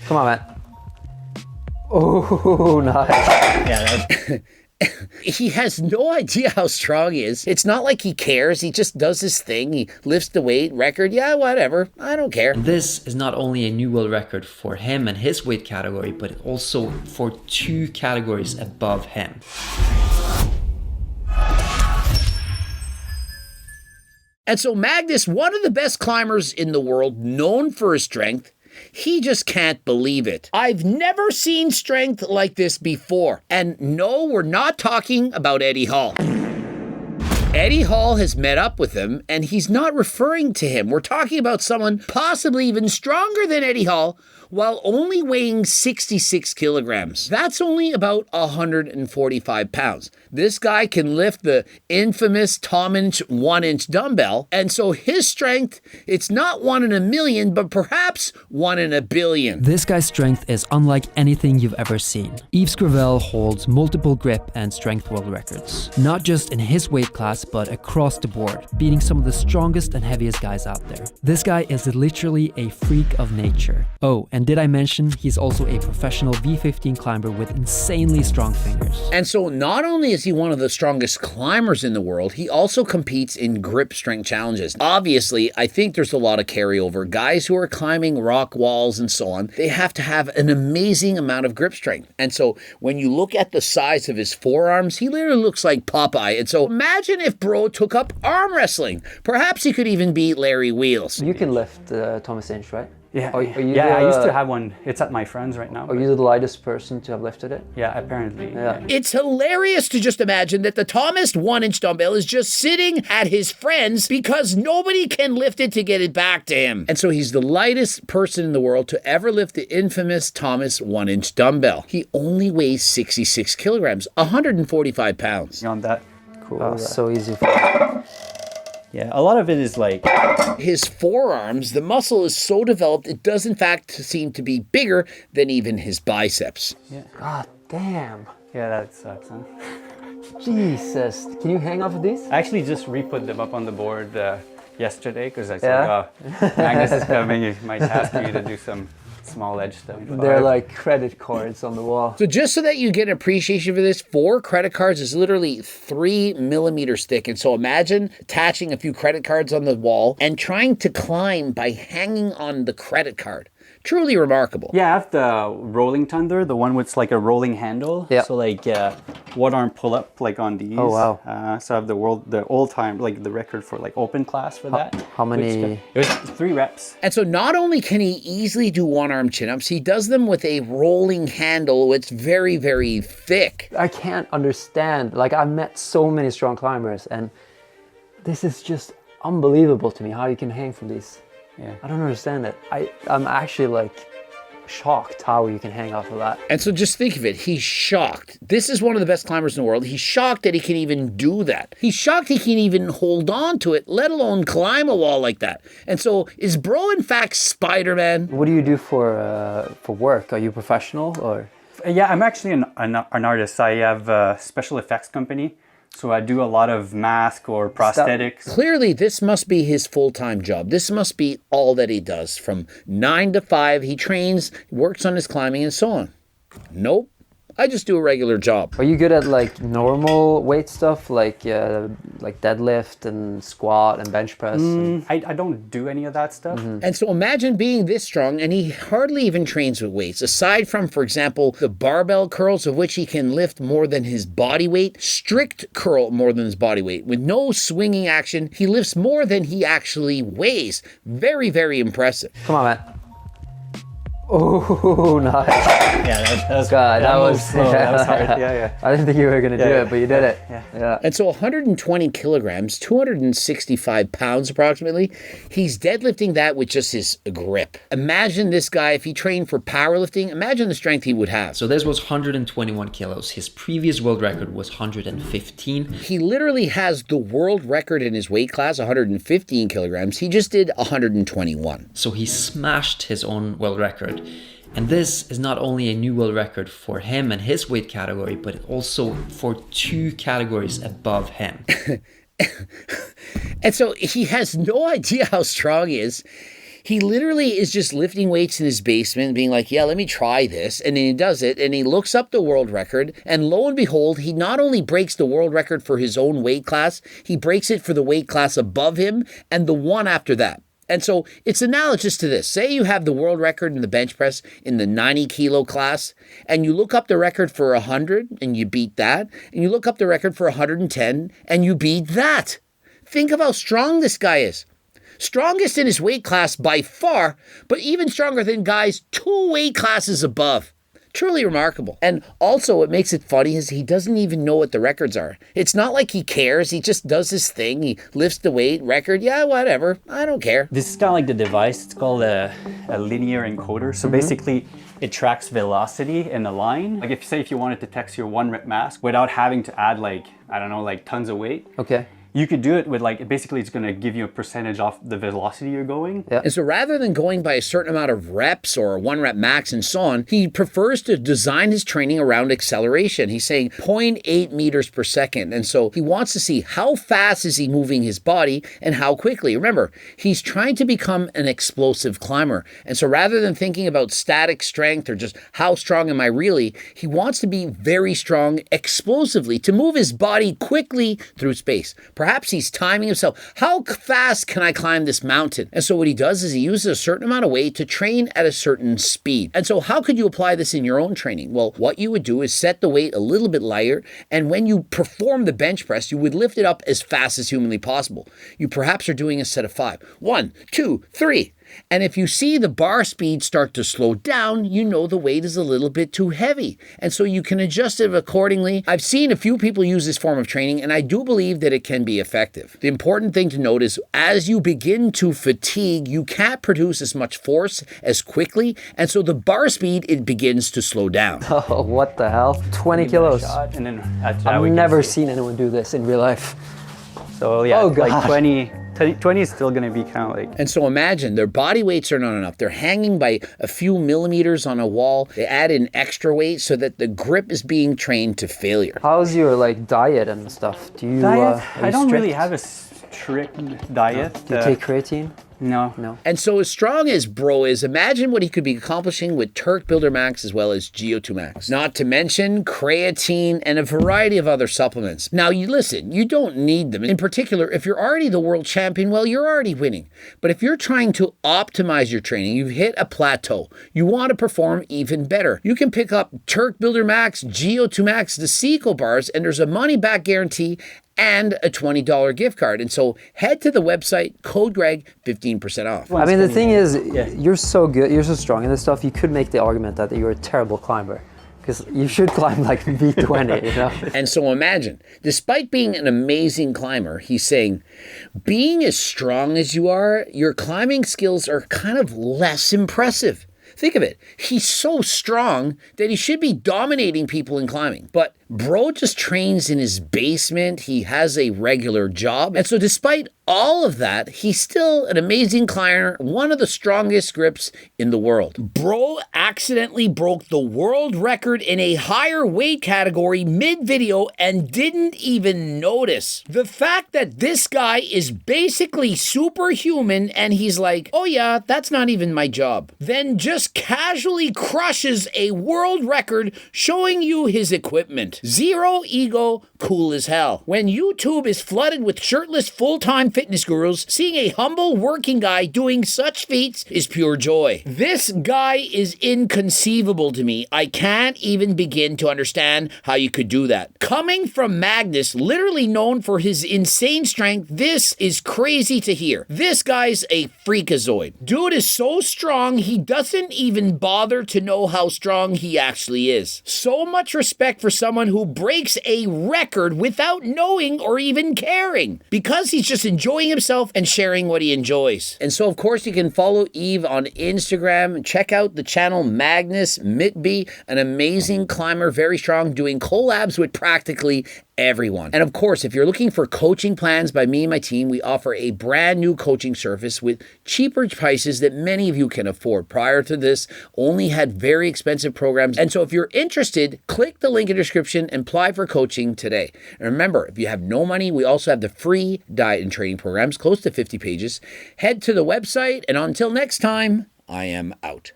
Come on, man. Oh, nice. Yeah, he has no idea how strong he is. It's not like he cares. He just does his thing. He lifts the weight record. Yeah, whatever. I don't care. And this is not only a new world record for him and his weight category, but also for 2 categories above him. And so Magnus, one of the best climbers in the world, known for his strength, he just can't believe it. I've never seen strength like this before. And no, we're not talking about Eddie Hall. Eddie Hall has met up with him, and he's not referring to him. We're talking about someone possibly even stronger than Eddie Hall, while only weighing 66 kilograms. That's only about 145 pounds. This guy can lift the infamous Tom-inch 1-inch dumbbell, and so his strength, it's not 1 in a million, but perhaps 1 in a billion. This guy's strength is unlike anything you've ever seen. Yves Gravel holds multiple grip and strength world records, not just in his weight class, but across the board, beating some of the strongest and heaviest guys out there. This guy is literally a freak of nature. Oh, and did I mention he's also a professional V15 climber with insanely strong fingers. And so not only is he one of the strongest climbers in the world, he also competes in grip strength challenges. Obviously, I think there's a lot of carryover. Guys who are climbing rock walls and so on, they have to have an amazing amount of grip strength. And so when you look at the size of his forearms, he literally looks like Popeye. And so imagine if Bro took up arm wrestling. Perhaps he could even beat Larry Wheels. You can lift Thomas Inch, right? Yeah, Are you I used to have one. It's at my friend's right now. Are you the lightest person to have lifted it? Yeah, apparently. Yeah. It's hilarious to just imagine that the Thomas 1-inch dumbbell is just sitting at his friend's because nobody can lift it to get it back to him. And so he's the lightest person in the world to ever lift the infamous Thomas 1-inch dumbbell. He only weighs 66 kilograms, 145 pounds. On that. Cool. Oh, so easy for Yeah, a lot of it is like... His forearms, the muscle is so developed, it does in fact seem to be bigger than even his biceps. Yeah. God damn. Yeah, that sucks, huh? Jesus. Can you hang off of these? I actually just re-put them up on the board yesterday because I said, oh, Magnus is coming. He might ask you to do some small edge stuff. They're like credit cards on the wall. So just so that you get an appreciation for this, 4 credit cards is literally 3 millimeters thick. And so imagine attaching a few credit cards on the wall and trying to climb by hanging on the credit card. Truly remarkable. Yeah, I have the rolling thunder, the one with like a rolling handle. Yeah. So like one arm pull up like on these. Oh wow. So I have the old time, like the record for like open class for that. How many? It was 3 reps. And so not only can he easily do 1-arm chin-ups, he does them with a rolling handle. It's very, very thick. I can't understand. Like, I've met so many strong climbers, and this is just unbelievable to me how you can hang from these. Yeah. I don't understand it. I'm actually like shocked how you can hang off of that. And so just think of it. He's shocked. This is one of the best climbers in the world. He's shocked that he can even do that. He's shocked he can even hold on to it, let alone climb a wall like that. And so is Bro in fact Spider-Man? What do you do for work? Are you professional or? Yeah, I'm actually an artist. I have a special effects company. So I do a lot of mask or prosthetics. Clearly, this must be his full-time job. This must be all that he does. From 9 to 5, he trains, works on his climbing, and so on. Nope. I just do a regular job. Are you good at like normal weight stuff, like deadlift and squat and bench press? I don't do any of that stuff. And so imagine being this strong, and he hardly even trains with weights. Aside from, for example, the barbell curls, of which he can lift more than his body weight, strict curl more than his body weight. With no swinging action, he lifts more than he actually weighs. Very, very impressive. Come on, man. Oh, nice. Yeah, that was God, that was slow. That was hard. Yeah. I didn't think you were going to do it, but you did it. Yeah. And so 120 kilograms, 265 pounds approximately, he's deadlifting that with just his grip. Imagine this guy, if he trained for powerlifting, imagine the strength he would have. So this was 121 kilos. His previous world record was 115. He literally has the world record in his weight class, 115 kilograms. He just did 121. So he smashed his own world record. And this is not only a new world record for him and his weight category, but also for 2 categories above him. And so he has no idea how strong he is. He literally is just lifting weights in his basement, being like, yeah, let me try this. And then he does it, and he looks up the world record, and lo and behold, he not only breaks the world record for his own weight class, he breaks it for the weight class above him and the one after that. And so it's analogous to this. Say you have the world record in the bench press in the 90 kilo class, and you look up the record for 100 and you beat that, and you look up the record for 110 and you beat that. Think of how strong this guy is. Strongest in his weight class by far, but even stronger than guys 2 weight classes above. Truly remarkable. And also what makes it funny is he doesn't even know what the records are. It's not like he cares. He just does his thing. He lifts the weight, record, yeah, whatever. I don't care. This is kind of like the device. It's called a linear encoder. So basically, it tracks velocity in a line. Like if you wanted to text your 1 rep mask without having to add tons of weight. Okay. You could do it with basically it's going to give you a percentage off the velocity you're going. Yeah. And so rather than going by a certain amount of reps or 1 rep max and so on, he prefers to design his training around acceleration. He's saying 0.8 meters per second. And so he wants to see how fast is he moving his body and how quickly. Remember, he's trying to become an explosive climber. And so rather than thinking about static strength or just how strong am I really, he wants to be very strong explosively, to move his body quickly through space. Perhaps he's timing himself. How fast can I climb this mountain? And so what he does is he uses a certain amount of weight to train at a certain speed. And so how could you apply this in your own training? Well, what you would do is set the weight a little bit lighter, and when you perform the bench press, you would lift it up as fast as humanly possible. You perhaps are doing a set of 5. 1, 2, 3. And if you see the bar speed start to slow down, you know the weight is a little bit too heavy. And so you can adjust it accordingly. I've seen a few people use this form of training, and I do believe that it can be effective. The important thing to note is as you begin to fatigue, you can't produce as much force as quickly. And so the bar speed, it begins to slow down. Oh, what the hell? 20 kilos. And then I've never seen anyone do this in real life. So yeah, Oh, like gosh. 20 is still going to be kind of like... And so imagine their body weights are not enough. They're hanging by a few millimeters on a wall. They add in extra weight so that the grip is being trained to failure. How's your diet and stuff? Do you Diet? are I you don't really strict? have a strict diet. Do you take creatine? No. And so as strong as Bro is, imagine what he could be accomplishing with Turk Builder Max as well as GO2 Max. Not to mention creatine and a variety of other supplements. Now you listen, you don't need them. In particular, if you're already the world champion, well, you're already winning. But if you're trying to optimize your training, you've hit a plateau. You want to perform even better. You can pick up Turk Builder Max, GO2 Max, the Seco bars, and there's a money back guarantee and a $20 gift card. And so head to the website, code Greg, 15% off. I mean, the thing is, you're so good, you're so strong in this stuff, you could make the argument that you're a terrible climber. Because you should climb like V20, you know? And so imagine, despite being an amazing climber, he's saying, being as strong as you are, your climbing skills are kind of less impressive. Think of it. He's so strong that he should be dominating people in climbing. But Bro just trains in his basement. He has a regular job. And so despite all of that, he's still an amazing climber, one of the strongest grips in the world. Bro accidentally broke the world record in a higher weight category mid-video and didn't even notice. The fact that this guy is basically superhuman and he's like, oh yeah, that's not even my job. Then just casually crushes a world record showing you his equipment. Zero ego, cool as hell. When YouTube is flooded with shirtless full-time fitness gurus, seeing a humble working guy doing such feats is pure joy. This guy is inconceivable to me. I can't even begin to understand how you could do that. Coming from Magnus, literally known for his insane strength, this is crazy to hear. This guy's a freakazoid. Dude is so strong, he doesn't even bother to know how strong he actually is. So much respect for someone who breaks a record without knowing or even caring, because he's just enjoying himself and sharing what he enjoys. And so of course you can follow Eve on Instagram, check out the channel Magnus Mitby, an amazing climber, very strong, doing collabs with practically everyone. And of course, if you're looking for coaching plans by me and my team, we offer a brand new coaching service with cheaper prices that many of you can afford. Prior to this, only had very expensive programs. And so if you're interested, click the link in the description and apply for coaching today. And remember, if you have no money, we also have the free diet and training programs, close to 50 pages. Head to the website, and until next time, I am out.